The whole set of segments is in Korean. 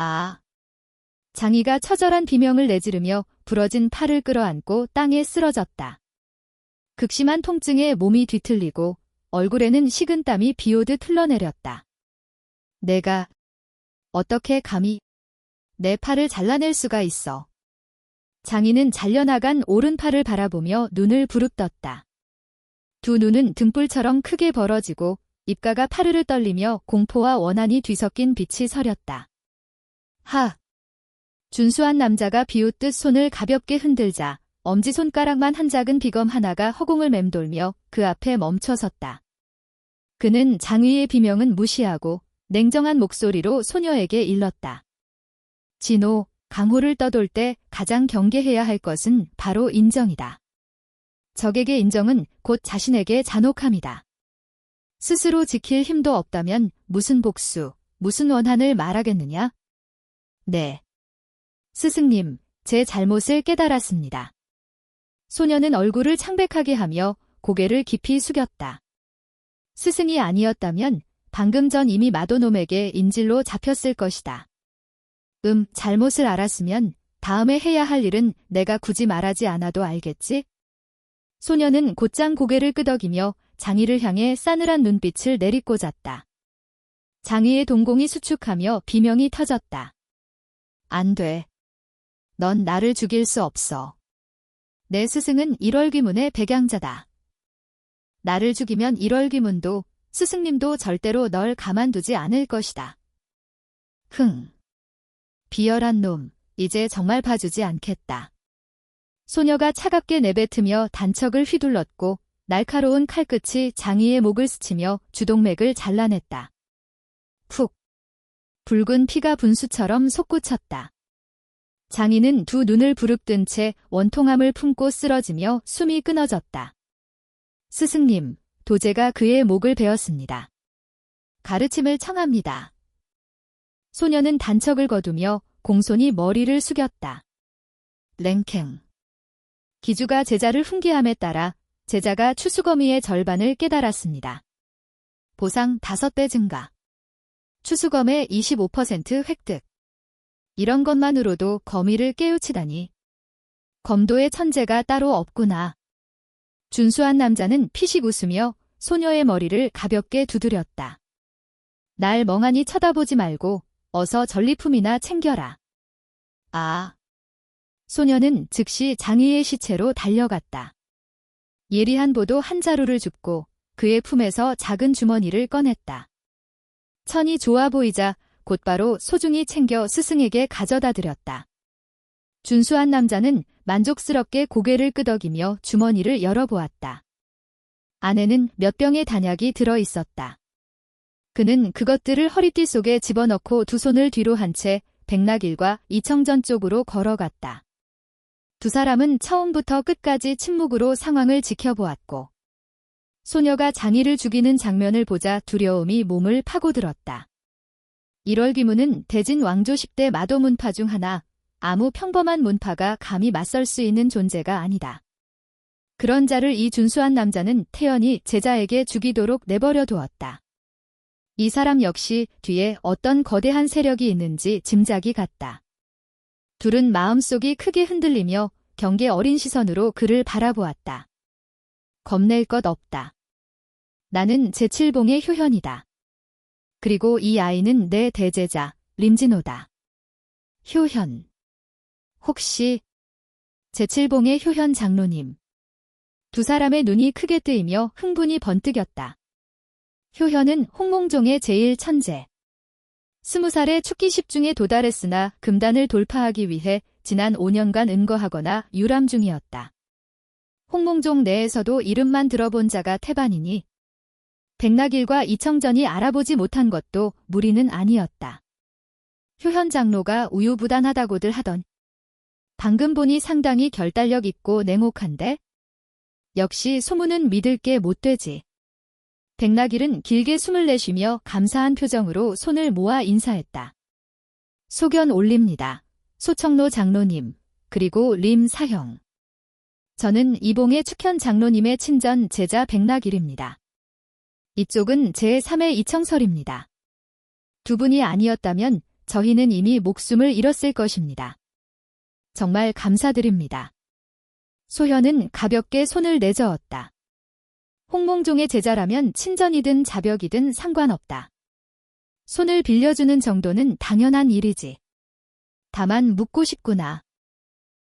아. 장이가 처절한 비명을 내지르며 부러진 팔을 끌어안고 땅에 쓰러졌다. 극심한 통증에 몸이 뒤틀리고 얼굴에는 식은땀이 비오듯 흘러내렸다. 내가 어떻게 감히 내 팔을 잘라낼 수가 있어. 장이는 잘려나간 오른팔을 바라보며 눈을 부릅떴다. 두 눈은 등불처럼 크게 벌어지고 입가가 파르르 떨리며 공포와 원한이 뒤섞인 빛이 서렸다. 하! 준수한 남자가 비웃듯 손을 가볍게 흔들자 엄지손가락만 한 작은 비검 하나가 허공을 맴돌며 그 앞에 멈춰섰다. 그는 장의의 비명은 무시하고 냉정한 목소리로 소녀에게 일렀다. 진호, 강호를 떠돌 때 가장 경계해야 할 것은 바로 인정이다. 적에게 인정은 곧 자신에게 잔혹함이다. 스스로 지킬 힘도 없다면 무슨 복수, 무슨 원한을 말하겠느냐? 네. 스승님, 제 잘못을 깨달았습니다. 소녀는 얼굴을 창백하게 하며 고개를 깊이 숙였다. 스승이 아니었다면 방금 전 이미 마도놈에게 인질로 잡혔을 것이다. 잘못을 알았으면 다음에 해야 할 일은 내가 굳이 말하지 않아도 알겠지? 소녀는 곧장 고개를 끄덕이며 장의를 향해 싸늘한 눈빛을 내리꽂았다. 장의의 동공이 수축하며 비명이 터졌다. 안 돼. 넌 나를 죽일 수 없어. 내 스승은 일월귀문의 백양자다. 나를 죽이면 일월귀문도 스승님도 절대로 널 가만두지 않을 것이다. 비열한 놈, 이제 정말 봐주지 않겠다. 소녀가 차갑게 내뱉으며 단척을 휘둘렀고 날카로운 칼끝이 장의의 목을 스치며 주동맥을 잘라냈다. 푹. 붉은 피가 분수처럼 솟구쳤다. 장의는 두 눈을 부릅뜬 채 원통함을 품고 쓰러지며 숨이 끊어졌다. 스승님, 도제가 그의 목을 베었습니다. 가르침을 청합니다. 소녀는 단척을 거두며 공손히 머리를 숙였다. 랭캥. 기주가 제자를 훈계함에 따라 제자가 추수거미의 절반을 깨달았습니다. 보상 5배 증가. 추수검의 25% 획득. 이런 것만으로도 거미를 깨우치다니. 검도의 천재가 따로 없구나. 준수한 남자는 피식 웃으며 소녀의 머리를 가볍게 두드렸다. 날 멍하니 쳐다보지 말고 어서 전리품이나 챙겨라. 아. 소녀는 즉시 장의의 시체로 달려갔다. 예리한 보도 한 자루를 줍고 그의 품에서 작은 주머니를 꺼냈다. 천이 좋아 보이자 곧바로 소중히 챙겨 스승에게 가져다 드렸다. 준수한 남자는 만족스럽게 고개를 끄덕이며 주머니를 열어보았다. 안에는 몇 병의 단약이 들어있었다. 그는 그것들을 허리띠 속에 집어넣고 두 손을 뒤로 한 채 백낙일과 이청전 쪽으로 걸어갔다. 두 사람은 처음부터 끝까지 침묵으로 상황을 지켜보았고 소녀가 장의를 죽이는 장면을 보자 두려움이 몸을 파고들었다. 일월귀문은 대진 왕조 10대 마도 문파 중 하나, 아무 평범한 문파가 감히 맞설 수 있는 존재가 아니다. 그런 자를 이 준수한 남자는 태연히 제자에게 죽이도록 내버려 두었다. 이 사람 역시 뒤에 어떤 거대한 세력이 있는지 짐작이 갔다. 둘은 마음속이 크게 흔들리며 경계 어린 시선으로 그를 바라보았다. 겁낼 것 없다. 나는 제7봉의 효현이다. 그리고 이 아이는 내 대제자, 림진호다. 효현. 혹시 제7봉의 효현 장로님. 두 사람의 눈이 크게 뜨이며 흥분이 번뜩였다. 효현은 홍몽종의 제1천재. 20살에 축기 10중에 도달했으나 금단을 돌파하기 위해 지난 5년간 은거하거나 유람 중이었다. 홍몽종 내에서도 이름만 들어본 자가 태반이니 백낙일과 이청전이 알아보지 못한 것도 무리는 아니었다. 효현 장로가 우유부단하다고들 하던. 방금 보니 상당히 결단력 있고 냉혹한데? 역시 소문은 믿을 게 못 되지. 백낙일은 길게 숨을 내쉬며 감사한 표정으로 손을 모아 인사했다. 소견 올립니다. 소청로 장로님, 그리고 림 사형. 저는 이봉의 축현 장로님의 친전 제자 백낙일입니다. 이쪽은 제3의 이청설입니다. 두 분이 아니었다면 저희는 이미 목숨을 잃었을 것입니다. 정말 감사드립니다. 소현은 가볍게 손을 내저었다. 홍몽종의 제자라면 친전이든 자벽이든 상관없다. 손을 빌려주는 정도는 당연한 일이지. 다만 묻고 싶구나.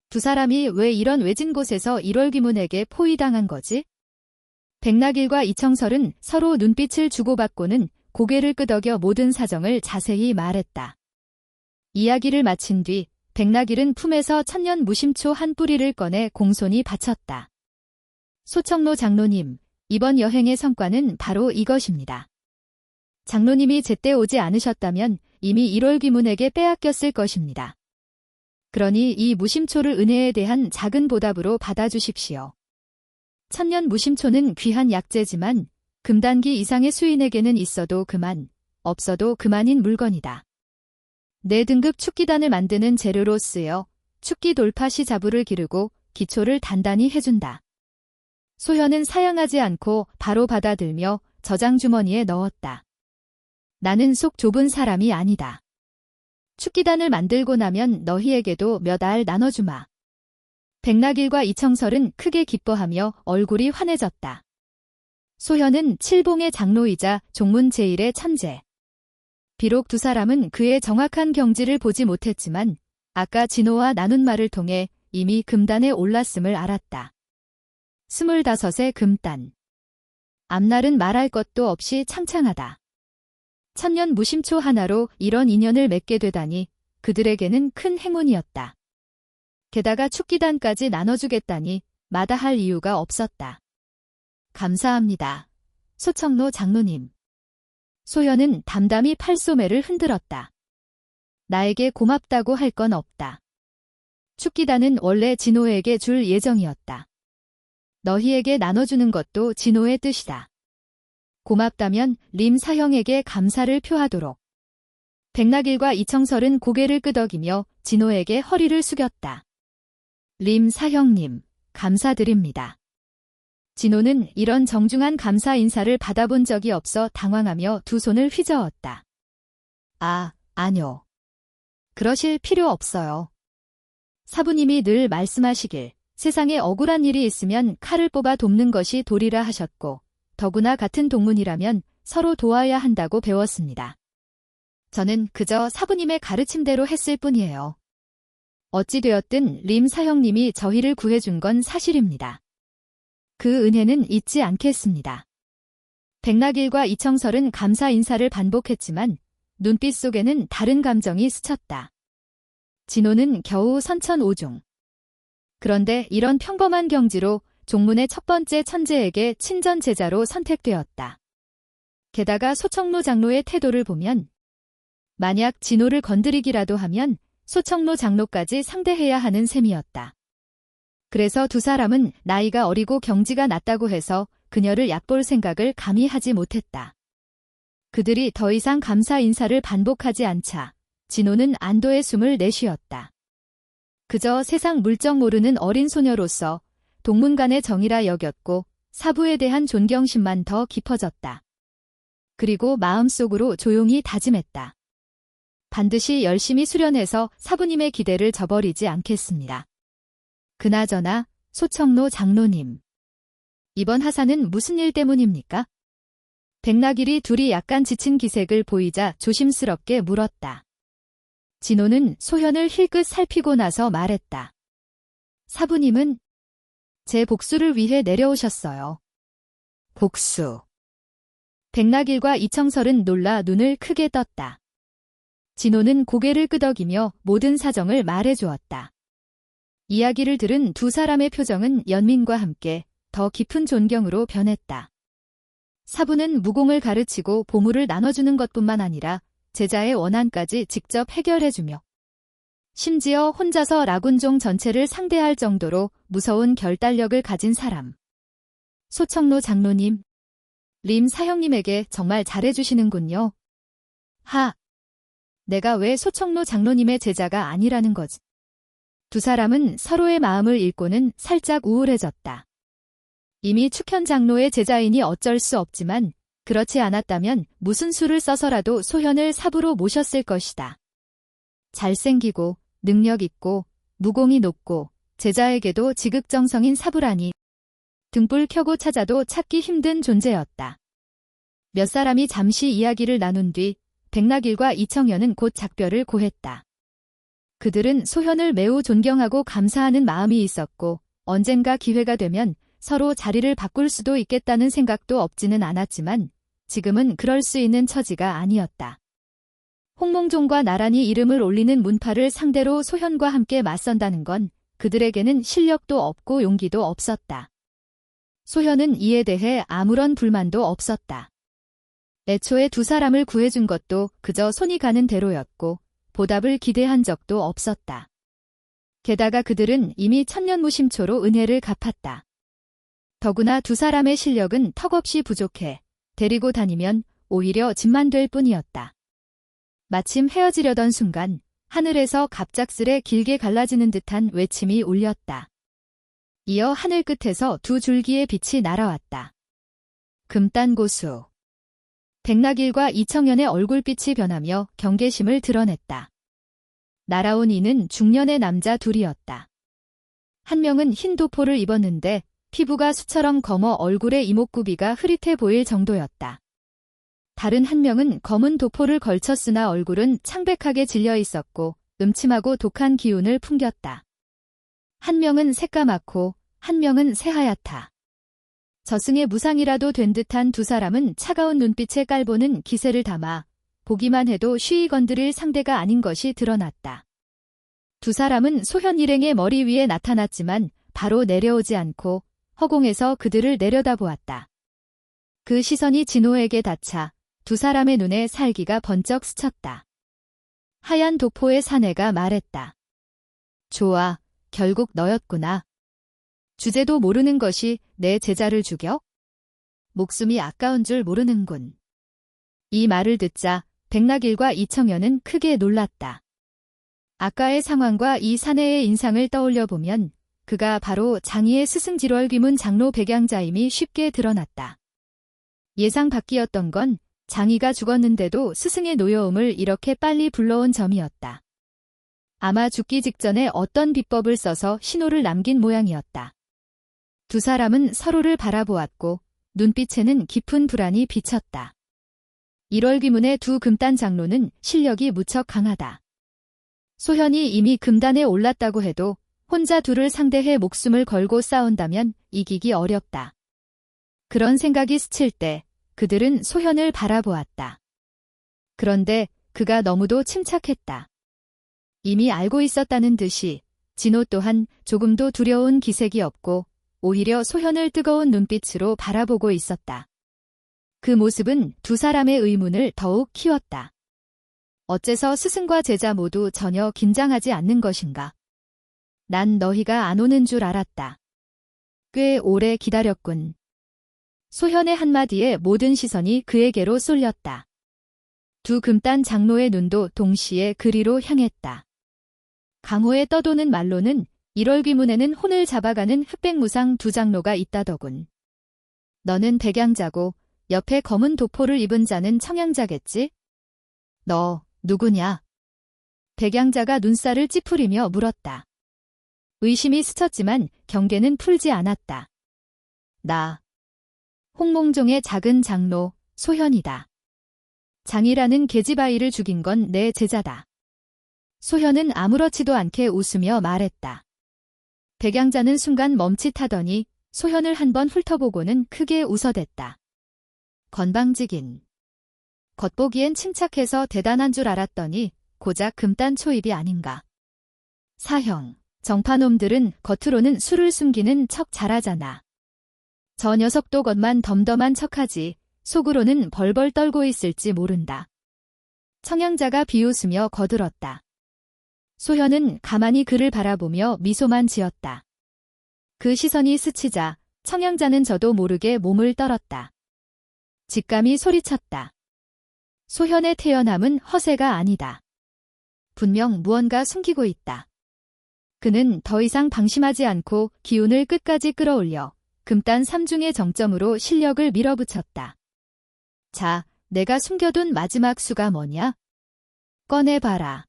두 사람이 왜 이런 외진 곳에서 일월귀문에게 포위당한 거지? 백낙일과 이청설은 서로 눈빛을 주고받고는 고개를 끄덕여 모든 사정을 자세히 말했다. 이야기를 마친 뒤 백낙일은 품에서 천년 무심초 한 뿌리를 꺼내 공손히 바쳤다. 소청로 장로님, 이번 여행의 성과는 바로 이것입니다. 장로님이 제때 오지 않으셨다면 이미 일월귀문에게 빼앗겼을 것입니다. 그러니 이 무심초를 은혜에 대한 작은 보답으로 받아주십시오. 천년 무심초는 귀한 약재지만 금단기 이상의 수인에게는 있어도 그만, 없어도 그만인 물건이다. 내 등급 축기단을 만드는 재료로 쓰여 축기 돌파 시 자부를 기르고 기초를 단단히 해준다. 소현은 사양하지 않고 바로 받아들며 저장 주머니에 넣었다. 나는 속 좁은 사람이 아니다. 축기단을 만들고 나면 너희에게도 몇 알 나눠주마. 백낙일과 이청설은 크게 기뻐하며 얼굴이 환해졌다. 소현은 칠봉의 장로이자 종문 제1의 천재. 비록 두 사람은 그의 정확한 경지를 보지 못했지만 아까 진호와 나눈 말을 통해 이미 금단에 올랐음을 알았다. 25의 금단. 앞날은 말할 것도 없이 창창하다. 천년 무심초 하나로 이런 인연을 맺게 되다니 그들에게는 큰 행운이었다. 게다가 축기단까지 나눠주겠다니 마다할 이유가 없었다. 감사합니다. 소청로 장로님. 소현은 담담히 팔소매를 흔들었다. 나에게 고맙다고 할 건 없다. 축기단은 원래 진호에게 줄 예정이었다. 너희에게 나눠주는 것도 진호의 뜻이다. 고맙다면 림 사형에게 감사를 표하도록. 백낙일과 이청설은 고개를 끄덕이며 진호에게 허리를 숙였다. 림 사형님, 감사드립니다. 진호는 이런 정중한 감사 인사를 받아본 적이 없어 당황하며 두 손을 휘저었다. 아뇨. 그러실 필요 없어요. 사부님이 늘 말씀하시길 세상에 억울한 일이 있으면 칼을 뽑아 돕는 것이 도리라 하셨고 더구나 같은 동문이라면 서로 도와야 한다고 배웠습니다. 저는 그저 사부님의 가르침대로 했을 뿐이에요. 어찌되었든 림 사형님이 저희를 구해준 건 사실입니다. 그 은혜는 잊지 않겠습니다. 백낙일과 이청설은 감사 인사를 반복했지만 눈빛 속에는 다른 감정이 스쳤다. 진호는 겨우 선천오중. 그런데 이런 평범한 경지로 종문의 첫 번째 천재에게 친전 제자로 선택되었다. 게다가 소청로 장로의 태도를 보면 만약 진호를 건드리기라도 하면 소청로 장로까지 상대해야 하는 셈이었다. 그래서 두 사람은 나이가 어리고 경지가 낮다고 해서 그녀를 얕볼 생각을 감히 하지 못했다. 그들이 더 이상 감사 인사를 반복하지 않자 진호는 안도의 숨을 내쉬었다. 그저 세상 물정 모르는 어린 소녀로서 동문간의 정이라 여겼고 사부에 대한 존경심만 더 깊어졌다. 그리고 마음속으로 조용히 다짐했다. 반드시 열심히 수련해서 사부님의 기대를 저버리지 않겠습니다. 그나저나 소청로 장로님. 이번 하사는 무슨 일 때문입니까? 백낙일이 둘이 약간 지친 기색을 보이자 조심스럽게 물었다. 진호는 소현을 힐끗 살피고 나서 말했다. 사부님은 제 복수를 위해 내려오셨어요. 복수. 백낙일과 이청설은 놀라 눈을 크게 떴다. 진호는 고개를 끄덕이며 모든 사정을 말해주었다. 이야기를 들은 두 사람의 표정은 연민과 함께 더 깊은 존경으로 변했다. 사부는 무공을 가르치고 보물을 나눠주는 것뿐만 아니라 제자의 원한까지 직접 해결해주며 심지어 혼자서 라군종 전체를 상대할 정도로 무서운 결단력을 가진 사람. 소청로 장로님, 림 사형님에게 정말 잘해주시는군요. 내가 왜 소청로 장로님의 제자가 아니라는 거지? 두 사람은 서로의 마음을 읽고는 살짝 우울해졌다. 이미 축현 장로의 제자이니 어쩔 수 없지만 그렇지 않았다면 무슨 수를 써서라도 소현을 사부로 모셨을 것이다. 잘생기고 능력 있고 무공이 높고 제자에게도 지극정성인 사부라니 등불 켜고 찾아도 찾기 힘든 존재였다. 몇 사람이 잠시 이야기를 나눈 뒤 백낙일과 이청현은 곧 작별을 고했다. 그들은 소현을 매우 존경하고 감사하는 마음이 있었고 언젠가 기회가 되면 서로 자리를 바꿀 수도 있겠다는 생각도 없지는 않았지만 지금은 그럴 수 있는 처지가 아니었다. 홍몽종과 나란히 이름을 올리는 문파를 상대로 소현과 함께 맞선다는 건 그들에게는 실력도 없고 용기도 없었다. 소현은 이에 대해 아무런 불만도 없었다. 애초에 두 사람을 구해준 것도 그저 손이 가는 대로였고 보답을 기대한 적도 없었다. 게다가 그들은 이미 천년무심초로 은혜를 갚았다. 더구나 두 사람의 실력은 턱없이 부족해 데리고 다니면 오히려 짐만 될 뿐이었다. 마침 헤어지려던 순간 하늘에서 갑작스레 길게 갈라지는 듯한 외침이 울렸다. 이어 하늘 끝에서 두 줄기의 빛이 날아왔다. 금단고수. 백낙일과 이청현의 얼굴빛이 변하며 경계심을 드러냈다. 날아온 이는 중년의 남자 둘이었다. 한 명은 흰 도포를 입었는데 피부가 수처럼 검어 얼굴의 이목구비가 흐릿해 보일 정도였다. 다른 한 명은 검은 도포를 걸쳤으나 얼굴은 창백하게 질려 있었고 음침하고 독한 기운을 풍겼다. 한 명은 새까맣고 한 명은 새하얗다. 저승의 무상이라도 된 듯한 두 사람은 차가운 눈빛에 깔보는 기세를 담아 보기만 해도 쉬이 건드릴 상대가 아닌 것이 드러났다. 두 사람은 소현 일행의 머리 위에 나타났지만 바로 내려오지 않고 허공에서 그들을 내려다보았다. 그 시선이 진호에게 닿자 두 사람의 눈에 살기가 번쩍 스쳤다. 하얀 도포의 사내가 말했다. 좋아, 결국 너였구나. 주제도 모르는 것이 내 제자를 죽여? 목숨이 아까운 줄 모르는군. 이 말을 듣자 백낙일과 이청현은 크게 놀랐다. 아까의 상황과 이 사내의 인상을 떠올려 보면 그가 바로 장이의 스승지월귀문 장로 백양자임이 쉽게 드러났다. 예상 밖이었던 건 장이가 죽었는데도 스승의 노여움을 이렇게 빨리 불러온 점이었다. 아마 죽기 직전에 어떤 비법을 써서 신호를 남긴 모양이었다. 두 사람은 서로를 바라보았고 눈빛에는 깊은 불안이 비쳤다. 1월 귀문의 두 금단 장로는 실력이 무척 강하다. 소현이 이미 금단에 올랐다고 해도 혼자 둘을 상대해 목숨을 걸고 싸운다면 이기기 어렵다. 그런 생각이 스칠 때 그들은 소현을 바라보았다. 그런데 그가 너무도 침착했다. 이미 알고 있었다는 듯이 진호 또한 조금도 두려운 기색이 없고 오히려 소현을 뜨거운 눈빛으로 바라보고 있었다. 그 모습은 두 사람의 의문을 더욱 키웠다. 어째서 스승과 제자 모두 전혀 긴장하지 않는 것인가? 난 너희가 안 오는 줄 알았다. 꽤 오래 기다렸군. 소현의 한마디에 모든 시선이 그에게로 쏠렸다. 두 금단 장로의 눈도 동시에 그리로 향했다. 강호에 떠도는 말로는 1월 귀문에는 혼을 잡아가는 흑백무상 두 장로가 있다더군. 너는 백양자고 옆에 검은 도포를 입은 자는 청양자겠지? 너 누구냐? 백양자가 눈살을 찌푸리며 물었다. 의심이 스쳤지만 경계는 풀지 않았다. 나 홍몽종의 작은 장로 소현이다. 장이라는 계집아이를 죽인 건 내 제자다. 소현은 아무렇지도 않게 웃으며 말했다. 백양자는 순간 멈칫하더니 소현을 한번 훑어보고는 크게 웃어댔다. 건방지긴. 겉보기엔 침착해서 대단한 줄 알았더니 고작 금단 초입이 아닌가. 사형, 정파놈들은 겉으로는 술을 숨기는 척 잘하잖아. 저 녀석도 겉만 덤덤한 척하지 속으로는 벌벌 떨고 있을지 모른다. 청양자가 비웃으며 거들었다. 소현은 가만히 그를 바라보며 미소만 지었다. 그 시선이 스치자 청양자는 저도 모르게 몸을 떨었다. 직감이 소리쳤다. 소현의 태연함은 허세가 아니다. 분명 무언가 숨기고 있다. 그는 더 이상 방심하지 않고 기운을 끝까지 끌어올려 금단 3중의 정점으로 실력을 밀어붙였다. 자, 내가 숨겨둔 마지막 수가 뭐냐? 꺼내봐라.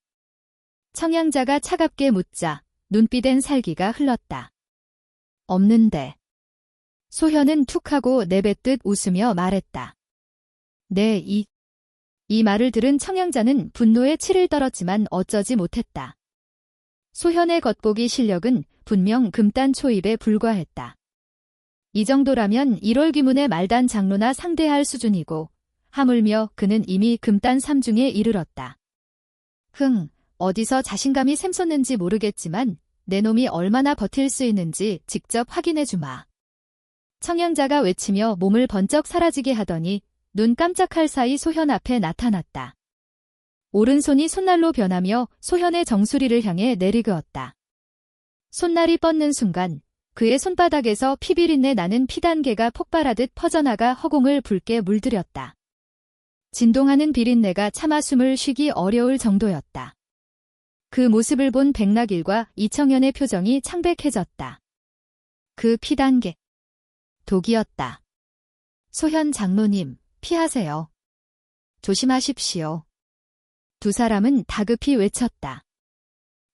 청양자가 차갑게 묻자 눈빛엔 살기가 흘렀다. 없는데. 소현은 툭 하고 내뱉듯 웃으며 말했다. 네, 이 말을 들은 청양자는 분노에 치를 떨었지만 어쩌지 못했다. 소현의 겉보기 실력은 분명 금단 초입에 불과했다. 이 정도라면 1월 귀문의 말단 장로나 상대할 수준이고 하물며 그는 이미 금단 3중에 이르렀다. 어디서 자신감이 샘솟는지 모르겠지만 내 놈이 얼마나 버틸 수 있는지 직접 확인해주마. 청양자가 외치며 몸을 번쩍 사라지게 하더니 눈 깜짝할 사이 소현 앞에 나타났다. 오른손이 손날로 변하며 소현의 정수리를 향해 내리그었다. 손날이 뻗는 순간 그의 손바닥에서 피비린내 나는 피단계가 폭발하듯 퍼져나가 허공을 붉게 물들였다. 진동하는 비린내가 차마 숨을 쉬기 어려울 정도였다. 그 모습을 본 백낙일과 이청현의 표정이 창백해졌다. 그 피단계. 독이었다. 소현 장로님, 피하세요. 조심하십시오. 두 사람은 다급히 외쳤다.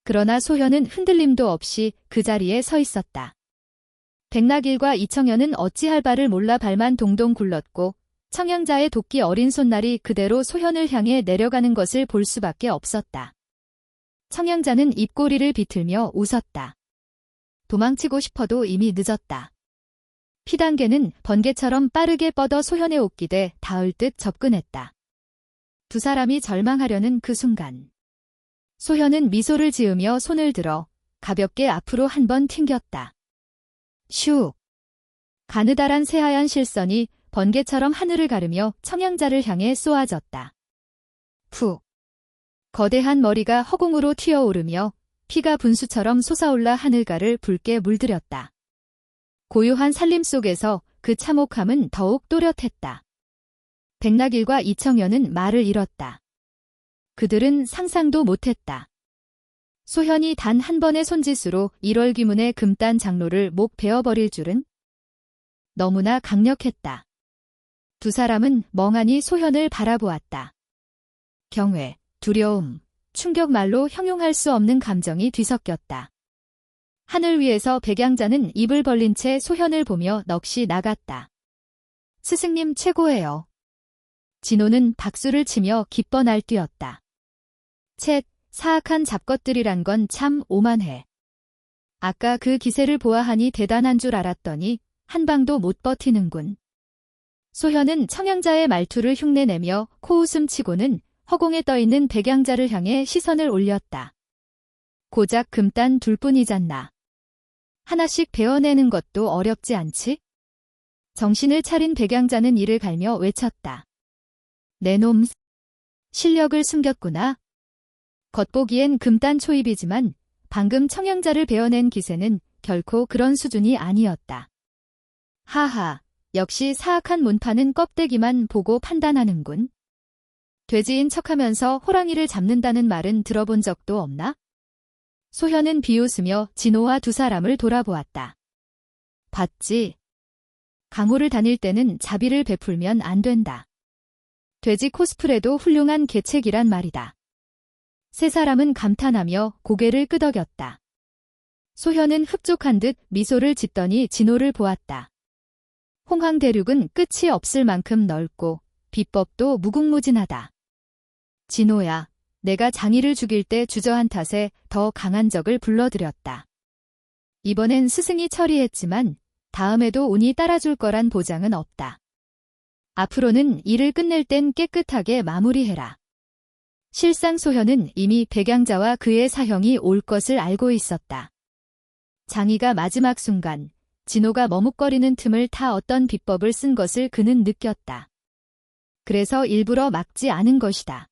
그러나 소현은 흔들림도 없이 그 자리에 서 있었다. 백낙일과 이청현은 어찌할 바를 몰라 발만 동동 굴렀고 청양자의 도끼 어린 손날이 그대로 소현을 향해 내려가는 것을 볼 수밖에 없었다. 청양자는 입꼬리를 비틀며 웃었다. 도망치고 싶어도 이미 늦었다. 피단계는 번개처럼 빠르게 뻗어 소현의 옷깃에 닿을 듯 접근했다. 두 사람이 절망하려는 그 순간 소현은 미소를 지으며 손을 들어 가볍게 앞으로 한 번 튕겼다. 슉! 가느다란 새하얀 실선이 번개처럼 하늘을 가르며 청양자를 향해 쏘아졌다. 푹! 거대한 머리가 허공으로 튀어오르며 피가 분수처럼 솟아올라 하늘가를 붉게 물들였다. 고요한 살림 속에서 그 참혹함은 더욱 또렷했다. 백낙일과 이청현은 말을 잃었다. 그들은 상상도 못했다. 소현이 단 한 번의 손짓으로 1월 귀문의 금단 장로를 목 베어버릴 줄은? 너무나 강력했다. 두 사람은 멍하니 소현을 바라보았다. 경외, 두려움, 충격말로 형용할 수 없는 감정이 뒤섞였다. 하늘 위에서 백양자는 입을 벌린 채 소현을 보며 넋이 나갔다. 스승님 최고예요. 진호는 박수를 치며 기뻐 날뛰었다. 쳇, 사악한 잡것들이란 건 참 오만해. 아까 그 기세를 보아하니 대단한 줄 알았더니 한 방도 못 버티는군. 소현은 청양자의 말투를 흉내내며 코웃음 치고는 허공에 떠있는 백양자를 향해 시선을 올렸다. 고작 금단 둘뿐이잖나. 하나씩 베어내는 것도 어렵지 않지? 정신을 차린 백양자는 이를 갈며 외쳤다. 내 놈, 실력을 숨겼구나. 겉보기엔 금단 초입이지만 방금 청양자를 베어낸 기세는 결코 그런 수준이 아니었다. 하하, 역시 사악한 문파는 껍데기만 보고 판단하는군. 돼지인 척하면서 호랑이를 잡는다는 말은 들어본 적도 없나? 소현은 비웃으며 진호와 두 사람을 돌아보았다. 봤지? 강호를 다닐 때는 자비를 베풀면 안 된다. 돼지 코스프레도 훌륭한 계책이란 말이다. 세 사람은 감탄하며 고개를 끄덕였다. 소현은 흡족한 듯 미소를 짓더니 진호를 보았다. 홍황 대륙은 끝이 없을 만큼 넓고 비법도 무궁무진하다. 진호야, 내가 장이를 죽일 때 주저한 탓에 더 강한 적을 불러들였다. 이번엔 스승이 처리했지만 다음에도 운이 따라줄 거란 보장은 없다. 앞으로는 일을 끝낼 땐 깨끗하게 마무리해라. 실상 소현은 이미 백양자와 그의 사형이 올 것을 알고 있었다. 장이가 마지막 순간 진호가 머뭇거리는 틈을 타 어떤 비법을 쓴 것을 그는 느꼈다. 그래서 일부러 막지 않은 것이다.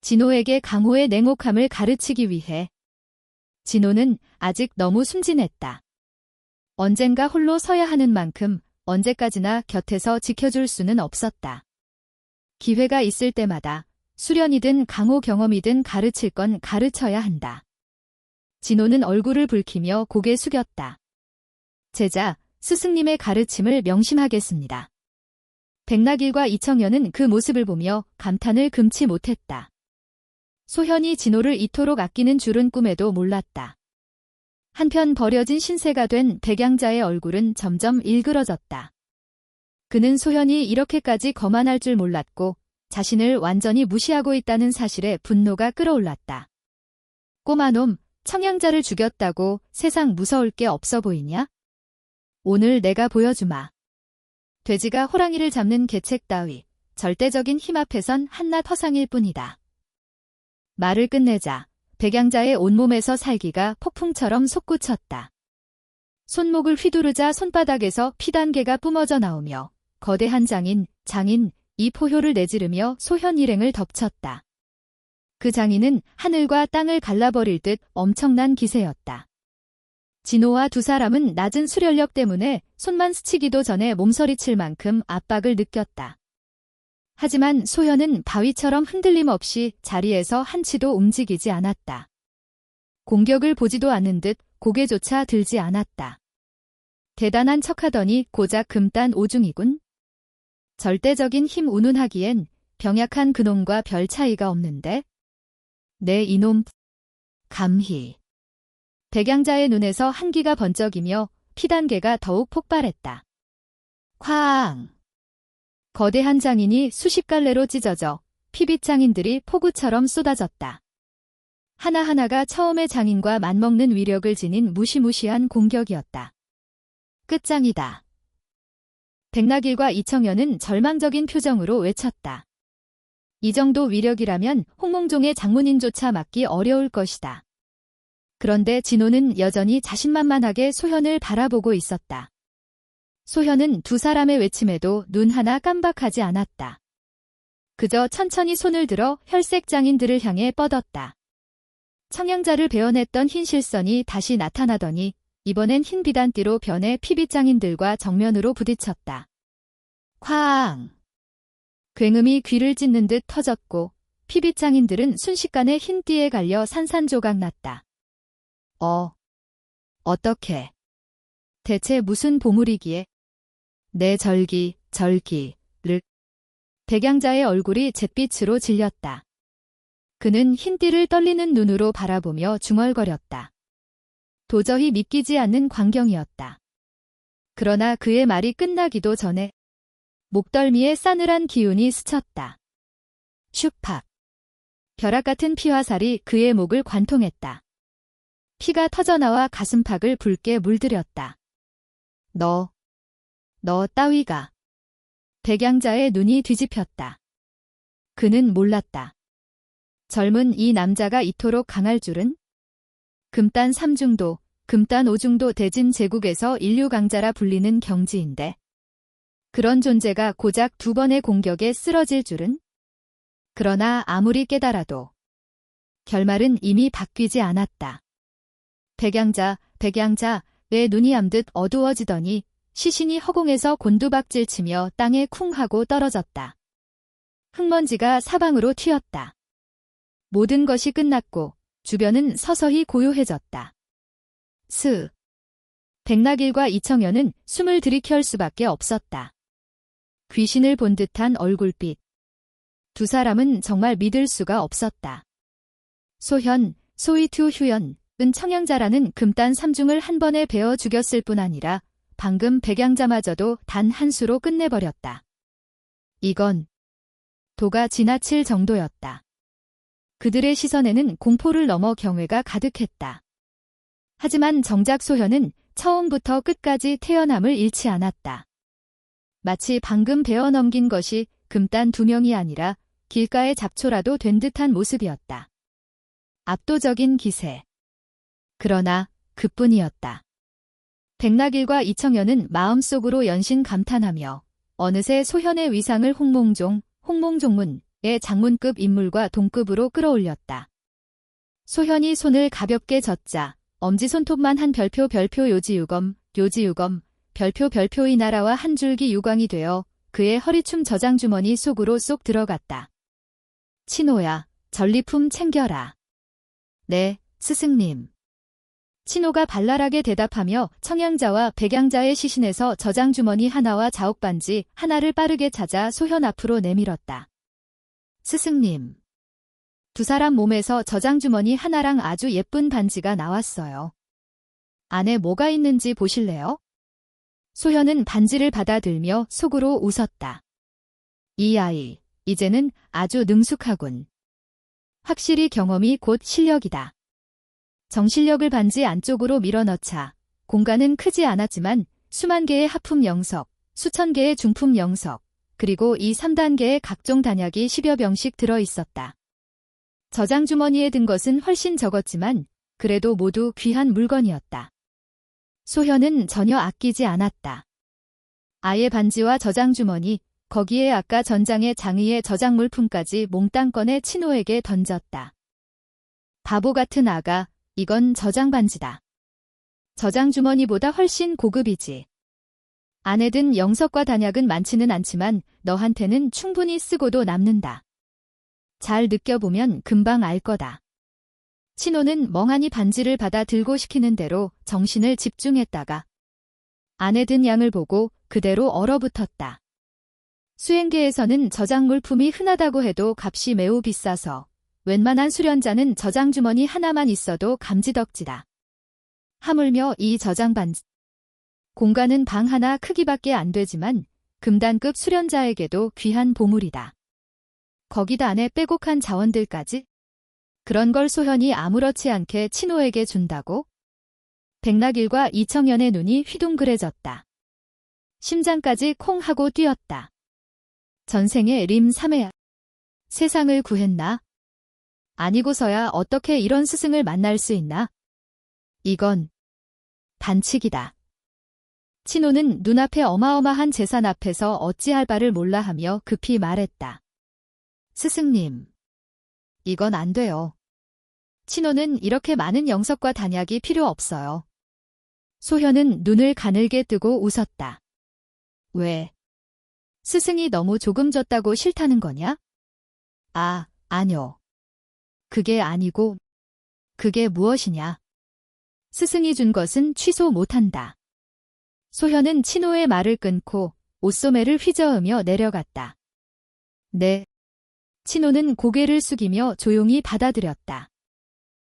진호에게 강호의 냉혹함을 가르치기 위해. 진호는 아직 너무 순진했다. 언젠가 홀로 서야 하는 만큼 언제까지나 곁에서 지켜줄 수는 없었다. 기회가 있을 때마다 수련이든 강호 경험이든 가르칠 건 가르쳐야 한다. 진호는 얼굴을 붉히며 고개 숙였다. 제자, 스승님의 가르침을 명심하겠습니다. 백낙일과 이청현은 그 모습을 보며 감탄을 금치 못했다. 소현이 진호를 이토록 아끼는 줄은 꿈에도 몰랐다. 한편 버려진 신세가 된 백양자의 얼굴은 점점 일그러졌다. 그는 소현이 이렇게까지 거만할 줄 몰랐고 자신을 완전히 무시하고 있다는 사실에 분노가 끓어올랐다. 꼬마놈, 청양자를 죽였다고 세상 무서울 게 없어 보이냐? 오늘 내가 보여주마. 돼지가 호랑이를 잡는 계책 따위, 절대적인 힘 앞에선 한낱 허상일 뿐이다. 말을 끝내자 백양자의 온몸에서 살기가 폭풍처럼 솟구쳤다. 손목을 휘두르자 손바닥에서 피단계가 뿜어져 나오며 거대한 장인, 이 포효를 내지르며 소현 일행을 덮쳤다. 그 장인은 하늘과 땅을 갈라버릴 듯 엄청난 기세였다. 진호와 두 사람은 낮은 수련력 때문에 손만 스치기도 전에 몸서리칠 만큼 압박을 느꼈다. 하지만 소현은 바위처럼 흔들림 없이 자리에서 한치도 움직이지 않았다. 공격을 보지도 않는 듯 고개조차 들지 않았다. 대단한 척하더니 고작 금단 오중이군. 절대적인 힘 운운하기엔 병약한 그놈과 별 차이가 없는데? 내 이놈, 감히. 백양자의 눈에서 한기가 번쩍이며 피단계가 더욱 폭발했다. 쾅! 거대한 장인이 수십 갈래로 찢어져 피빛 장인들이 폭우처럼 쏟아졌다. 하나하나가 처음의 장인과 맞먹는 위력을 지닌 무시무시한 공격이었다. 끝장이다. 백낙일과 이청현은 절망적인 표정으로 외쳤다. 이 정도 위력이라면 홍몽종의 장문인조차 막기 어려울 것이다. 그런데 진호는 여전히 자신만만하게 소현을 바라보고 있었다. 소현은 두 사람의 외침에도 눈 하나 깜박하지 않았다. 그저 천천히 손을 들어 혈색 장인들을 향해 뻗었다. 청양자를 베어냈던 흰 실선이 다시 나타나더니 이번엔 흰 비단띠로 변해 피빛 장인들과 정면으로 부딪혔다. 쾅! 굉음이 귀를 찢는 듯 터졌고 피빛 장인들은 순식간에 흰 띠에 갈려 산산조각 났다. 어떻게? 대체 무슨 보물이기에? 내 절기를. 백양자의 얼굴이 잿빛으로 질렸다. 그는 흰 띠를 떨리는 눈으로 바라보며 중얼거렸다. 도저히 믿기지 않는 광경이었다. 그러나 그의 말이 끝나기도 전에 목덜미에 싸늘한 기운이 스쳤다. 슈팍. 벼락 같은 피화살이 그의 목을 관통했다. 피가 터져나와 가슴팍을 붉게 물들였다. 너 따위가. 백양자의 눈이 뒤집혔다. 그는 몰랐다. 젊은 이 남자가 이토록 강할 줄은? 금단 3중도, 금단 5중도 대진 제국에서 인류 강자라 불리는 경지인데 그런 존재가 고작 두 번의 공격에 쓰러질 줄은? 그러나 아무리 깨달아도 결말은 이미 바뀌지 않았다. 백양자의 눈이 암듯 어두워지더니 시신이 허공에서 곤두박질치며 땅에 쿵 하고 떨어졌다. 흙먼지가 사방으로 튀었다. 모든 것이 끝났고 주변은 서서히 고요해졌다. 백낙일과 이청현은 숨을 들이켤 수밖에 없었다. 귀신을 본 듯한 얼굴빛. 두 사람은 정말 믿을 수가 없었다. 소현, 소이투 휴연은 청양자라는 금단 3중을 한 번에 베어 죽였을 뿐 아니라 방금 백양자마저도 단 한 수로 끝내버렸다. 이건 도가 지나칠 정도였다. 그들의 시선에는 공포를 넘어 경외가 가득했다. 하지만 정작 소현은 처음부터 끝까지 태연함을 잃지 않았다. 마치 방금 베어 넘긴 것이 금단 2명이 아니라 길가의 잡초라도 된 듯한 모습이었다. 압도적인 기세. 그러나 그뿐이었다. 백낙일과 이청현은 마음속으로 연신 감탄하며 어느새 소현의 위상을 홍몽종문의 장문급 인물과 동급으로 끌어올렸다. 소현이 손을 가볍게 젓자 엄지손톱만 한 별표 요지유검 별표 이 나라와 한 줄기 유광이 되어 그의 허리춤 저장주머니 속으로 쏙 들어갔다. 친호야, 전리품 챙겨라. 네, 스승님. 친호가 발랄하게 대답하며 청양자와 백양자의 시신에서 저장주머니 하나와 자옥반지 하나를 빠르게 찾아 소현 앞으로 내밀었다. 스승님. 두 사람 몸에서 저장주머니 하나랑 아주 예쁜 반지가 나왔어요. 안에 뭐가 있는지 보실래요? 소현은 반지를 받아들며 속으로 웃었다. 이 아이, 이제는 아주 능숙하군. 확실히 경험이 곧 실력이다. 정실력을 반지 안쪽으로 밀어넣자 공간은 크지 않았지만 수만 개의 하품 영석, 수천 개의 중품 영석, 그리고 이 3단계의 각종 단약이 10여 병씩 들어있었다. 저장주머니에 든 것은 훨씬 적었지만 그래도 모두 귀한 물건이었다. 소현은 전혀 아끼지 않았다. 아예 반지와 저장주머니, 거기에 아까 전장의 장의의 저장 물품까지 몽땅 꺼내 친호에게 던졌다. 바보 같은 아가, 이건 저장 반지다. 저장주머니보다 훨씬 고급이지. 안에 든 영석과 단약은 많지는 않지만 너한테는 충분히 쓰고도 남는다. 잘 느껴보면 금방 알 거다. 친호는 멍하니 반지를 받아 들고 시키는 대로 정신을 집중했다가 안에 든 양을 보고 그대로 얼어붙었다. 수행계에서는 저장 물품이 흔하다고 해도 값이 매우 비싸서 웬만한 수련자는 저장주머니 하나만 있어도 감지덕지다. 하물며 이 저장 반지. 공간은 방 하나 크기밖에 안 되지만 금단급 수련자에게도 귀한 보물이다. 거기다 안에 빼곡한 자원들까지? 그런 걸 소현이 아무렇지 않게 친호에게 준다고? 백낙일과 이청연의 눈이 휘둥그레졌다. 심장까지 콩 하고 뛰었다. 전생에 림 3회 세상을 구했나? 아니고서야 어떻게 이런 스승을 만날 수 있나? 이건 반칙이다. 친호는 눈앞에 어마어마한 재산 앞에서 어찌할 바를 몰라 하며 급히 말했다. 스승님, 이건 안 돼요. 친호는 이렇게 많은 영석과 단약이 필요 없어요. 소현은 눈을 가늘게 뜨고 웃었다. 왜? 스승이 너무 조금 줬다고 싫다는 거냐? 아, 아뇨. 그게 아니고, 그게 무엇이냐? 스승이 준 것은 취소 못한다. 소현은 친호의 말을 끊고 옷소매를 휘저으며 내려갔다. 네. 친호는 고개를 숙이며 조용히 받아들였다.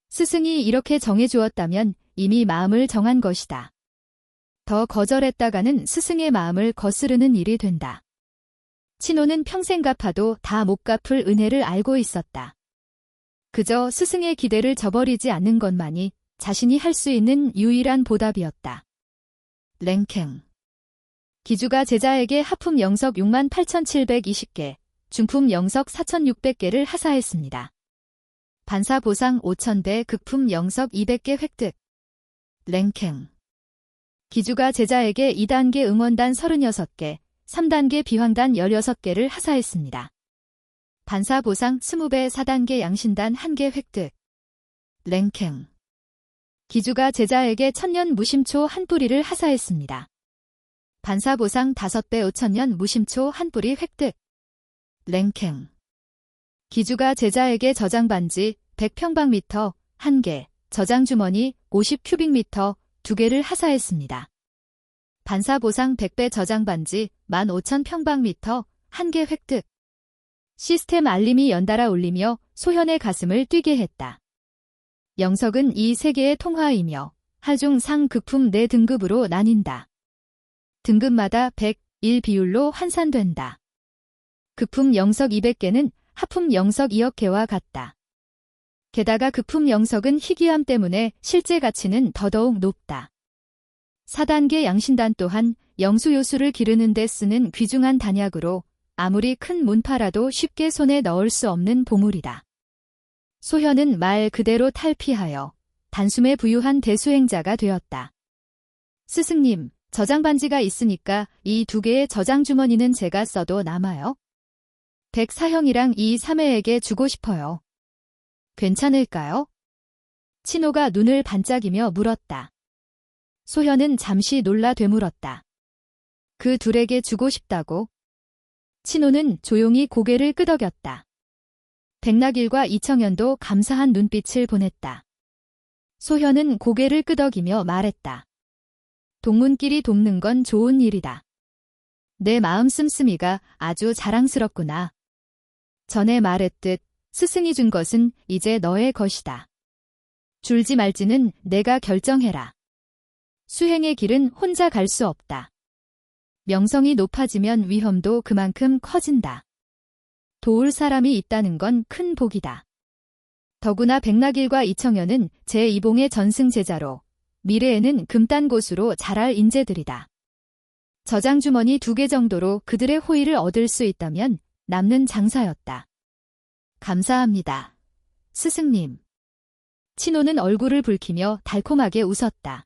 스승이 이렇게 정해주었다면 이미 마음을 정한 것이다. 더 거절했다가는 스승의 마음을 거스르는 일이 된다. 친호는 평생 갚아도 다 못 갚을 은혜를 알고 있었다. 그저 스승의 기대를 저버리지 않는 것만이 자신이 할 수 있는 유일한 보답이었다. 랭캥. 기주가 제자에게 하품 영석 68,720개, 중품 영석 4,600개를 하사했습니다. 반사 보상 5,000배, 극품 영석 200개 획득. 랭캥. 기주가 제자에게 2단계 응원단 36개, 3단계 비황단 16개를 하사했습니다. 반사 보상 20배, 4단계 양신단 1개 획득. 랭캥. 기주가 제자에게 1000년 무심초 한 뿌리를 하사했습니다. 반사 보상 5배, 5000년 무심초 한 뿌리 획득. 랭캥. 기주가 제자에게 저장 반지 100평방미터 1개, 저장 주머니 50큐빅미터 2개를 하사했습니다. 반사 보상 100배 저장 반지 15,000평방미터 1개 획득. 시스템 알림이 연달아 울리며 소현의 가슴을 뛰게 했다. 영석은 이 세 개의 통화이며 하중 상 극품 4등급으로 나뉜다. 등급마다 100, 1 비율로 환산된다. 극품 영석 200개는 하품 영석 2억 개와 같다. 게다가 극품 영석은 희귀함 때문에 실제 가치는 더더욱 높다. 4단계 양신단 또한 영수요수를 기르는 데 쓰는 귀중한 단약으로 아무리 큰 문파라도 쉽게 손에 넣을 수 없는 보물이다. 소현은 말 그대로 탈피하여 단숨에 부유한 대수행자가 되었다. 스승님, 저장 반지가 있으니까 이 2개의 저장 주머니는 제가 써도 남아요? 백사형이랑 이 3회에게 주고 싶어요. 괜찮을까요? 친호가 눈을 반짝이며 물었다. 소현은 잠시 놀라 되물었다. 그 둘에게 주고 싶다고? 친호는 조용히 고개를 끄덕였다. 백낙일과 이청연도 감사한 눈빛을 보냈다. 소현은 고개를 끄덕이며 말했다. 동문끼리 돕는 건 좋은 일이다. 내 마음 씀씀이가 아주 자랑스럽구나. 전에 말했듯 스승이 준 것은 이제 너의 것이다. 줄지 말지는 내가 결정해라. 수행의 길은 혼자 갈 수 없다. 명성이 높아지면 위험도 그만큼 커진다. 도울 사람이 있다는 건 큰 복이다. 더구나 백낙일과 이청현은 제2봉의 전승제자로 미래에는 금단곳으로 자랄 인재들이다. 저장주머니 2개 정도로 그들의 호의를 얻을 수 있다면 남는 장사였다. 감사합니다. 스승님. 친호는 얼굴을 붉히며 달콤하게 웃었다.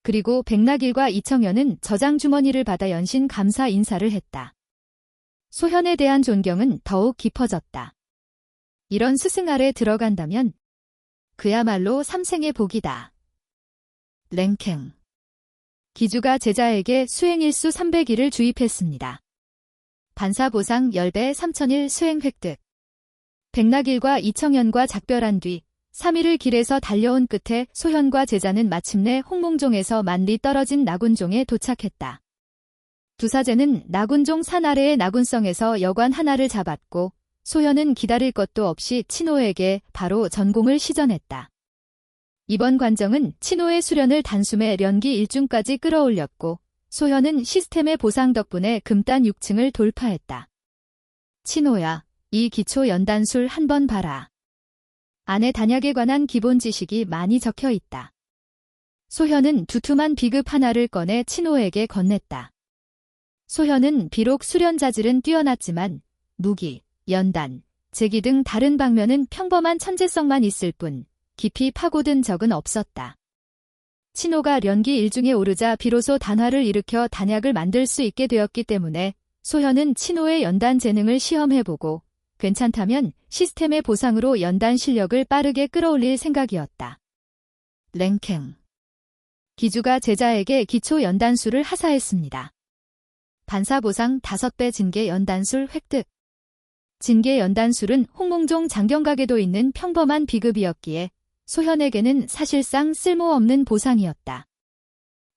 그리고 백낙일과 이청현은 저장주머니를 받아 연신 감사 인사를 했다. 소현에 대한 존경은 더욱 깊어졌다. 이런 스승 아래 들어간다면 그야말로 삼생의 복이다. 랭캥. 기주가 제자에게 수행일수 300일을 주입했습니다. 반사보상 10배 3000일 수행 획득. 백낙일과 이청현과 작별한 뒤 3일을 길에서 달려온 끝에 소현과 제자는 마침내 홍몽종에서 만리 떨어진 나군종에 도착했다. 두 사제는 나군종 산 아래의 나군성에서 여관 하나를 잡았고 소현은 기다릴 것도 없이 친호에게 바로 전공을 시전했다. 이번 관정은 친호의 수련을 단숨에 련기 1중까지 끌어올렸고 소현은 시스템의 보상 덕분에 금단 6층을 돌파했다. 친호야, 이 기초 연단술 한번 봐라. 안에 단약에 관한 기본 지식이 많이 적혀 있다. 소현은 두툼한 비급 하나를 꺼내 친호에게 건넸다. 소현은 비록 수련 자질은 뛰어났지만 무기, 연단, 제기 등 다른 방면은 평범한 천재성만 있을 뿐 깊이 파고든 적은 없었다. 친호가 련기 1중에 오르자 비로소 단화를 일으켜 단약을 만들 수 있게 되었기 때문에 소현은 친호의 연단 재능을 시험해보고 괜찮다면 시스템의 보상으로 연단 실력을 빠르게 끌어올릴 생각이었다. 랭캥. 기주가 제자에게 기초 연단술을 하사했습니다. 반사보상 5배 진계 연단술 획득. 진계 연단술은 홍몽종 장경각에도 있는 평범한 비급이었기에 소현에게는 사실상 쓸모없는 보상이었다.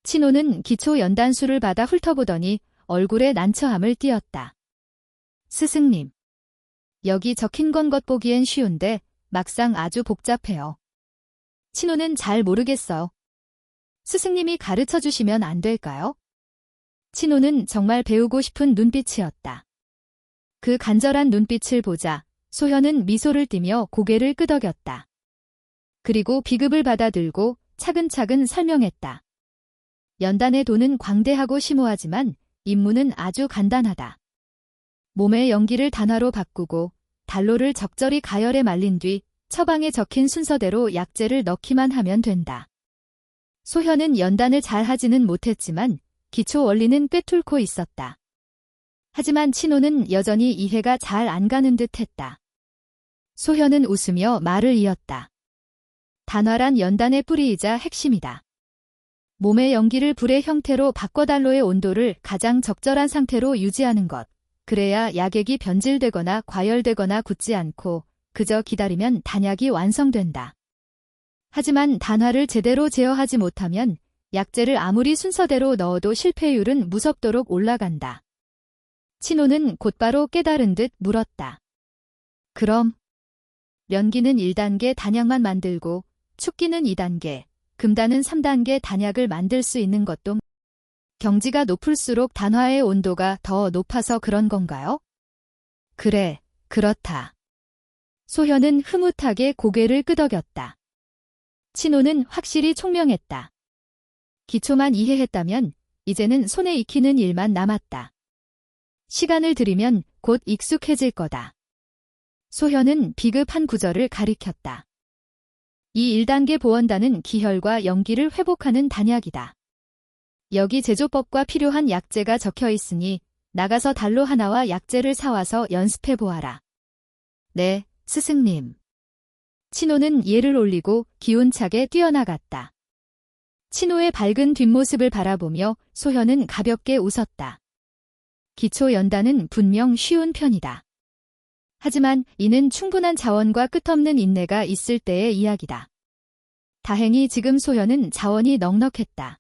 친호는 기초 연단술을 받아 훑어보더니 얼굴에 난처함을 띠었다. 스승님. 여기 적힌 건 것 보기엔 쉬운데 막상 아주 복잡해요. 친호는 잘 모르겠어. 스승님이 가르쳐 주시면 안 될까요? 친호는 정말 배우고 싶은 눈빛이었다. 그 간절한 눈빛을 보자 소현은 미소를 띠며 고개를 끄덕였다. 그리고 비급을 받아들고 차근차근 설명했다. 연단의 도는 광대하고 심오하지만 임무는 아주 간단하다. 몸의 연기를 단화로 바꾸고 단로를 적절히 가열에 말린 뒤 처방에 적힌 순서대로 약재를 넣기만 하면 된다. 소현은 연단을 잘 하지는 못했지만 기초 원리는 꿰뚫고 있었다. 하지만 친호는 여전히 이해가 잘 안 가는 듯 했다. 소현은 웃으며 말을 이었다. 단화란 연단의 뿌리이자 핵심이다. 몸의 연기를 불의 형태로 바꿔 단로의 온도를 가장 적절한 상태로 유지하는 것. 그래야 약액이 변질되거나 과열되거나 굳지 않고 그저 기다리면 단약이 완성된다. 하지만 단화를 제대로 제어하지 못하면 약재를 아무리 순서대로 넣어도 실패율은 무섭도록 올라간다. 친호는 곧바로 깨달은 듯 물었다. 그럼 련기는 1단계 단약만 만들고 축기는 2단계, 금단은 3단계 단약을 만들 수 있는 것도 경지가 높을수록 단화의 온도가 더 높아서 그런 건가요? 그래, 그렇다. 소현은 흐뭇하게 고개를 끄덕였다. 친호는 확실히 총명했다. 기초만 이해했다면 이제는 손에 익히는 일만 남았다. 시간을 들이면 곧 익숙해질 거다. 소현은 비급 한 구절을 가리켰다. 이 1단계 보원단은 기혈과 연기를 회복하는 단약이다. 여기 제조법과 필요한 약재가 적혀 있으니 나가서 단로 하나와 약재를 사와서 연습해 보아라. 네, 스승님. 친호는 예를 올리고 기운차게 뛰어나갔다. 친호의 밝은 뒷모습을 바라보며 소현은 가볍게 웃었다. 기초 연단은 분명 쉬운 편이다. 하지만 이는 충분한 자원과 끝없는 인내가 있을 때의 이야기다. 다행히 지금 소현은 자원이 넉넉했다.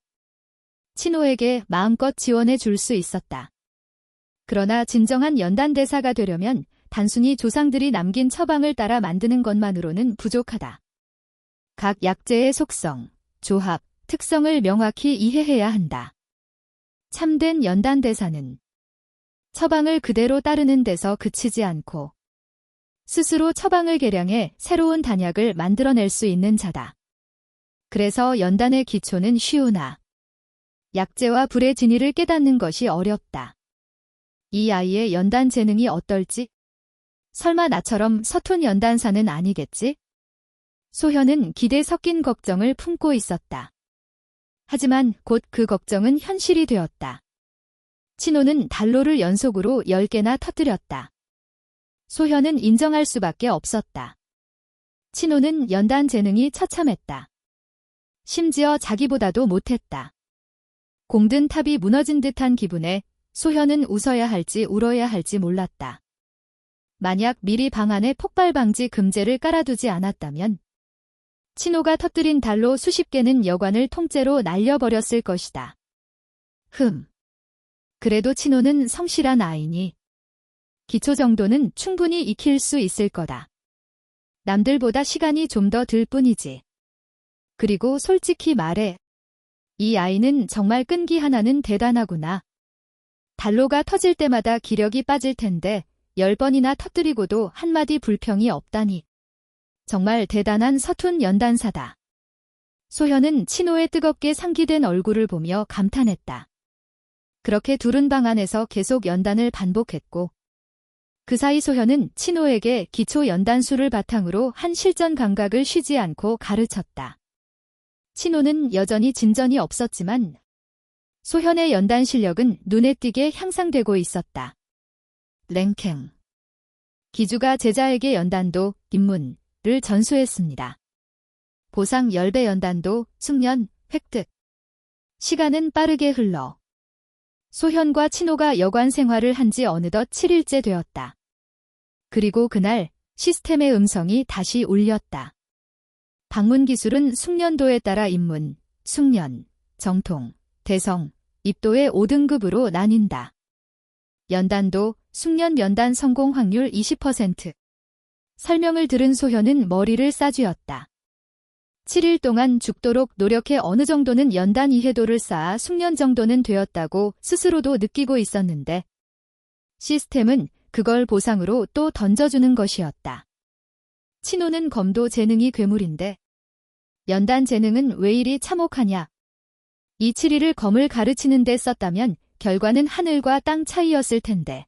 친호에게 마음껏 지원해 줄 수 있었다. 그러나 진정한 연단대사가 되려면 단순히 조상들이 남긴 처방을 따라 만드는 것만으로는 부족하다. 각 약재의 속성, 조합, 특성을 명확히 이해해야 한다. 참된 연단대사는 처방을 그대로 따르는 데서 그치지 않고 스스로 처방을 개량해 새로운 단약을 만들어낼 수 있는 자다. 그래서 연단의 기초는 쉬우나 약재와 불의 진위를 깨닫는 것이 어렵다. 이 아이의 연단 재능이 어떨지? 설마 나처럼 서툰 연단사는 아니겠지? 소현은 기대 섞인 걱정을 품고 있었다. 하지만 곧 그 걱정은 현실이 되었다. 친호는 단로를 연속으로 10개나 터뜨렸다. 소현은 인정할 수밖에 없었다. 친호는 연단 재능이 처참했다. 심지어 자기보다도 못했다. 공든 탑이 무너진 듯한 기분에 소현은 웃어야 할지 울어야 할지 몰랐다. 만약 미리 방 안에 폭발 방지 금제를 깔아두지 않았다면 친호가 터뜨린 달로 수십 개는 여관을 통째로 날려버렸을 것이다. 그래도 친호는 성실한 아이니 기초 정도는 충분히 익힐 수 있을 거다. 남들보다 시간이 좀 더 들 뿐이지. 그리고 솔직히 말해. 이 아이는 정말 끈기 하나는 대단하구나. 달로가 터질 때마다 기력이 빠질 텐데 10번이나 터뜨리고도 한마디 불평이 없다니. 정말 대단한 서툰 연단사다. 소현은 친호의 뜨겁게 상기된 얼굴을 보며 감탄했다. 그렇게 둘은 방 안에서 계속 연단을 반복했고 그 사이 소현은 친호에게 기초 연단수를 바탕으로 한 실전 감각을 쉬지 않고 가르쳤다. 친호는 여전히 진전이 없었지만 소현의 연단 실력은 눈에 띄게 향상되고 있었다. 랭캥. 기주가 제자에게 연단도, 입문을 전수했습니다. 보상 10배 연단도, 숙련, 획득. 시간은 빠르게 흘러 소현과 친호가 여관 생활을 한 지 어느덧 7일째 되었다. 그리고 그날 시스템의 음성이 다시 울렸다. 방문 기술은 숙련도에 따라 입문, 숙련, 정통, 대성, 입도의 5등급으로 나뉜다. 연단도, 숙련 연단 성공 확률 20%. 설명을 들은 소현은 머리를 싸쥐었다. 7일 동안 죽도록 노력해 어느 정도는 연단 이해도를 쌓아 숙련 정도는 되었다고 스스로도 느끼고 있었는데 시스템은 그걸 보상으로 또 던져주는 것이었다. 친호는 검도 재능이 괴물인데 연단 재능은 왜 이리 참혹하냐. 이 7일을 검을 가르치는 데 썼다면 결과는 하늘과 땅 차이였을 텐데.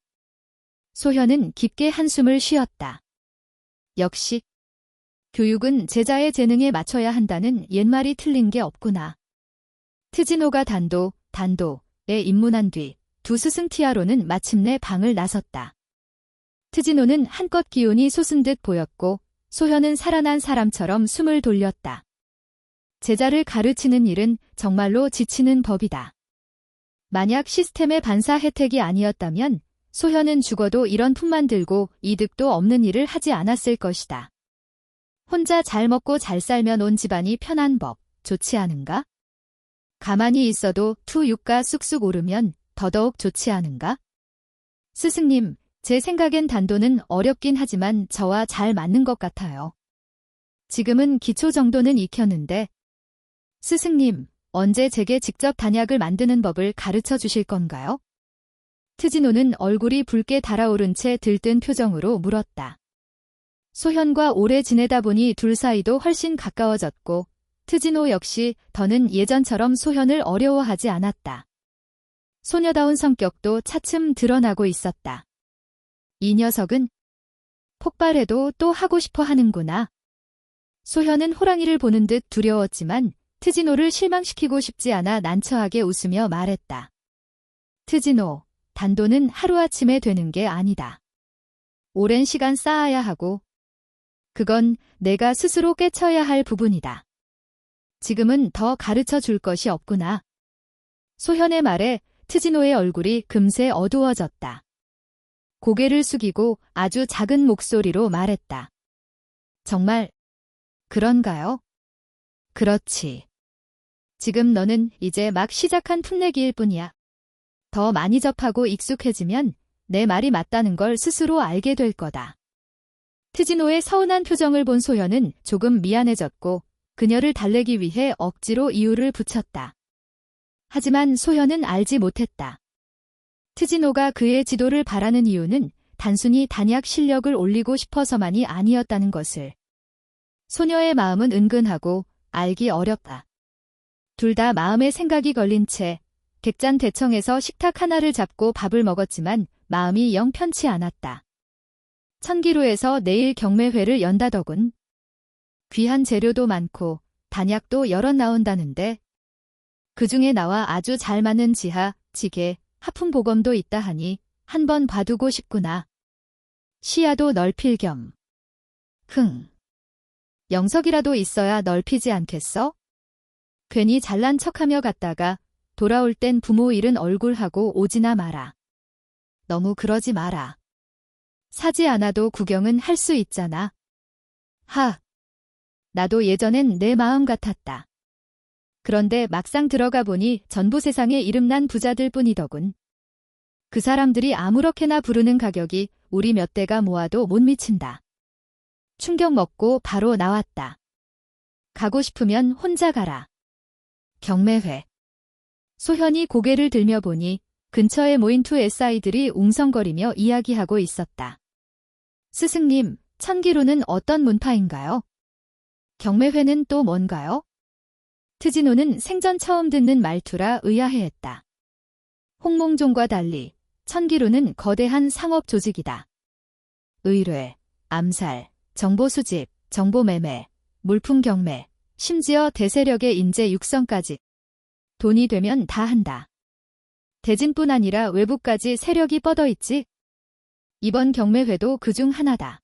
소현은 깊게 한숨을 쉬었다. 역시 교육은 제자의 재능에 맞춰야 한다는 옛말이 틀린 게 없구나. 트지노가 단도에 입문한 뒤 두 스승 티아로는 마침내 방을 나섰다. 트지노는 한껏 기운이 솟은 듯 보였고 소현은 살아난 사람처럼 숨을 돌렸다. 제자를 가르치는 일은 정말로 지치는 법이다. 만약 시스템의 반사 혜택이 아니었다면 소현은 죽어도 이런 품만 들고 이득도 없는 일을 하지 않았을 것이다. 혼자 잘 먹고 잘 살면 온 집안이 편한 법, 좋지 않은가? 가만히 있어도 투유가 쑥쑥 오르면 더더욱 좋지 않은가? 스승님, 제 생각엔 단도는 어렵긴 하지만 저와 잘 맞는 것 같아요. 지금은 기초 정도는 익혔는데 스승님, 언제 제게 직접 단약을 만드는 법을 가르쳐 주실 건가요? 트지노는 얼굴이 붉게 달아오른 채 들뜬 표정으로 물었다. 소현과 오래 지내다 보니 둘 사이도 훨씬 가까워졌고 트지노 역시 더는 예전처럼 소현을 어려워하지 않았다. 소녀다운 성격도 차츰 드러나고 있었다. 이 녀석은 폭발해도 또 하고 싶어 하는구나. 소현은 호랑이를 보는 듯 두려웠지만 트지노를 실망시키고 싶지 않아 난처하게 웃으며 말했다. 트지노, 단도는 하루아침에 되는 게 아니다. 오랜 시간 쌓아야 하고 그건 내가 스스로 깨쳐야 할 부분이다. 지금은 더 가르쳐 줄 것이 없구나. 소현의 말에 트지노의 얼굴이 금세 어두워졌다. 고개를 숙이고 아주 작은 목소리로 말했다. 정말 그런가요? 그렇지. 지금 너는 이제 막 시작한 풋내기일 뿐이야. 더 많이 접하고 익숙해지면 내 말이 맞다는 걸 스스로 알게 될 거다. 트지노의 서운한 표정을 본 소현은 조금 미안해졌고 그녀를 달래기 위해 억지로 이유를 붙였다. 하지만 소현은 알지 못했다. 트지노가 그의 지도를 바라는 이유는 단순히 단약 실력을 올리고 싶어서만이 아니었다는 것을. 소녀의 마음은 은근하고 알기 어렵다. 둘 다 마음의 생각이 걸린 채 객잔대청에서 식탁 하나를 잡고 밥을 먹었지만 마음이 영 편치 않았다. 천기로에서 내일 경매회를 연다더군. 귀한 재료도 많고 단약도 여럿 나온다는데 그중에 나와 아주 잘 맞는 지하, 지게, 하품보검도 있다 하니 한번 봐두고 싶구나. 시야도 넓힐 겸. 영석이라도 있어야 넓히지 않겠어? 괜히 잘난 척하며 갔다가 돌아올 땐 부모 잃은 얼굴하고 오지나 마라. 너무 그러지 마라. 사지 않아도 구경은 할 수 있잖아. 나도 예전엔 내 마음 같았다. 그런데 막상 들어가 보니 전부 세상에 이름난 부자들 뿐이더군. 그 사람들이 아무렇게나 부르는 가격이 우리 몇 대가 모아도 못 미친다. 충격 먹고 바로 나왔다. 가고 싶으면 혼자 가라. 경매회. 소현이 고개를 들며 보니 근처에 모인 두 SI들이 웅성거리며 이야기하고 있었다. 스승님, 천기로는 어떤 문파인가요? 경매회는 또 뭔가요? 트지노는 생전 처음 듣는 말투라 의아해했다. 홍몽종과 달리 천기로는 거대한 상업 조직이다. 의뢰, 암살, 정보 수집, 정보 매매, 물품 경매, 심지어 대세력의 인재 육성까지. 돈이 되면 다 한다. 대진뿐 아니라 외부까지 세력이 뻗어 있지. 이번 경매회도 그중 하나다.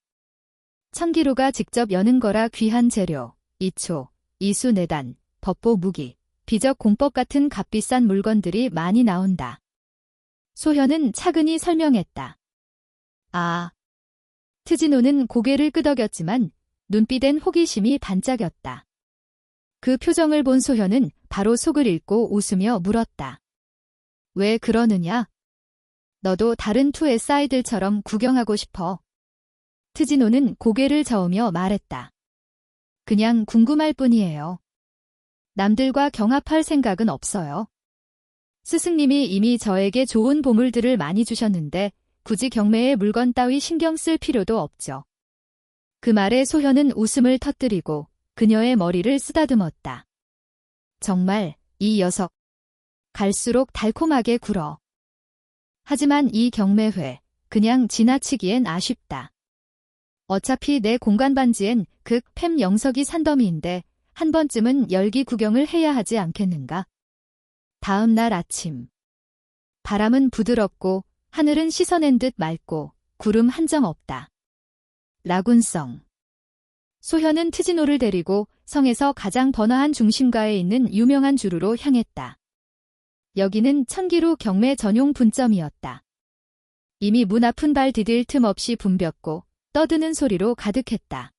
천기로가 직접 여는 거라 귀한 재료, 이초, 이수 내단, 법보 무기, 비적 공법 같은 값비싼 물건들이 많이 나온다. 소현은 차근히 설명했다. 트지노는 고개를 끄덕였지만 눈빛엔 호기심이 반짝였다. 그 표정을 본 소현은 바로 속을 읽고 웃으며 물었다. 왜 그러느냐? 너도 다른 투 SI들처럼 구경하고 싶어. 트지노는 고개를 저으며 말했다. 그냥 궁금할 뿐이에요. 남들과 경합할 생각은 없어요. 스승님이 이미 저에게 좋은 보물들을 많이 주셨는데 굳이 경매에 물건 따위 신경 쓸 필요도 없죠. 그 말에 소현은 웃음을 터뜨리고 그녀의 머리를 쓰다듬었다. 정말 이 녀석. 갈수록 달콤하게 굴어. 하지만 이 경매회 그냥 지나치기엔 아쉽다. 어차피 내 공간 반지엔 팸 영석이 산더미인데 한 번쯤은 열기 구경을 해야 하지 않겠는가? 다음 날 아침. 바람은 부드럽고 하늘은 씻어낸 듯 맑고 구름 한 점 없다. 라군성. 소현은 트지노를 데리고 성에서 가장 번화한 중심가에 있는 유명한 주루로 향했다. 여기는 천기로 경매 전용 분점이었다. 이미 문 앞은 발 디딜 틈 없이 붐볐고 떠드는 소리로 가득했다.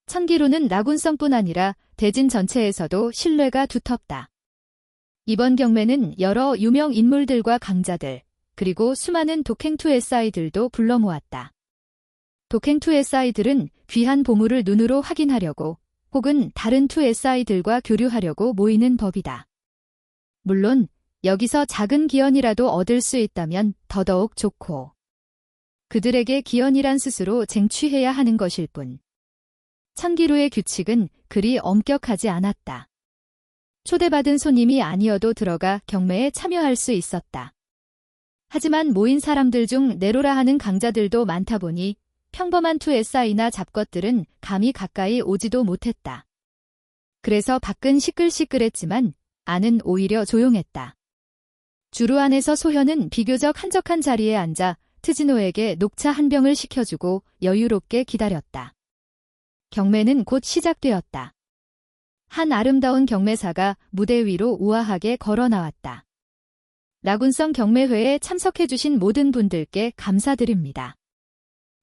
천기로는 라군성뿐 아니라 대진 전체에서도 신뢰가 두텁다. 이번 경매는 여러 유명 인물들과 강자들, 그리고 수많은 독행투 SI들도 불러 모았다. 독행투 SI들은 귀한 보물을 눈으로 확인하려고 혹은 다른 투 SI들과 교류하려고 모이는 법이다. 물론 여기서 작은 기연이라도 얻을 수 있다면 더더욱 좋고 그들에게 기연이란 스스로 쟁취해야 하는 것일 뿐. 천기로의 규칙은 그리 엄격하지 않았다. 초대받은 손님이 아니어도 들어가 경매에 참여할 수 있었다. 하지만 모인 사람들 중 내로라 하는 강자들도 많다 보니 평범한 투 SI나 잡것들은 감히 가까이 오지도 못했다. 그래서 밖은 시끌시끌했지만 안은 오히려 조용했다. 주루 안에서 소현은 비교적 한적한 자리에 앉아 트지노에게 녹차 한 병을 시켜주고 여유롭게 기다렸다. 경매는 곧 시작되었다. 한 아름다운 경매사가 무대 위로 우아하게 걸어 나왔다. 라군성 경매회에 참석해주신 모든 분들께 감사드립니다.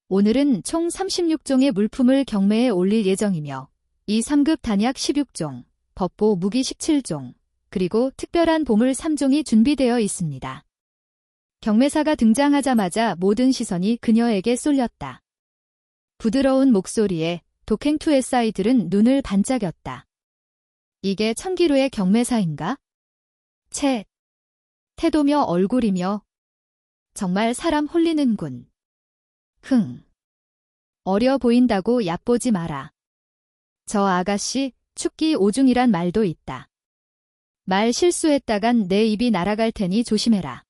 오늘은 총 36종의 물품을 경매에 올릴 예정이며 이 3급 단약 16종, 법보 무기 17종, 그리고 특별한 보물 3종이 준비되어 있습니다. 경매사가 등장하자마자 모든 시선이 그녀에게 쏠렸다. 부드러운 목소리에 독행투의 아이들은 눈을 반짝였다. 이게 천기루의 경매사인가? 채. 태도며 얼굴이며 정말 사람 홀리는군. 어려 보인다고 얕보지 마라. 저 아가씨 축기 오중이란 말도 있다. 말 실수했다간 내 입이 날아갈 테니 조심해라.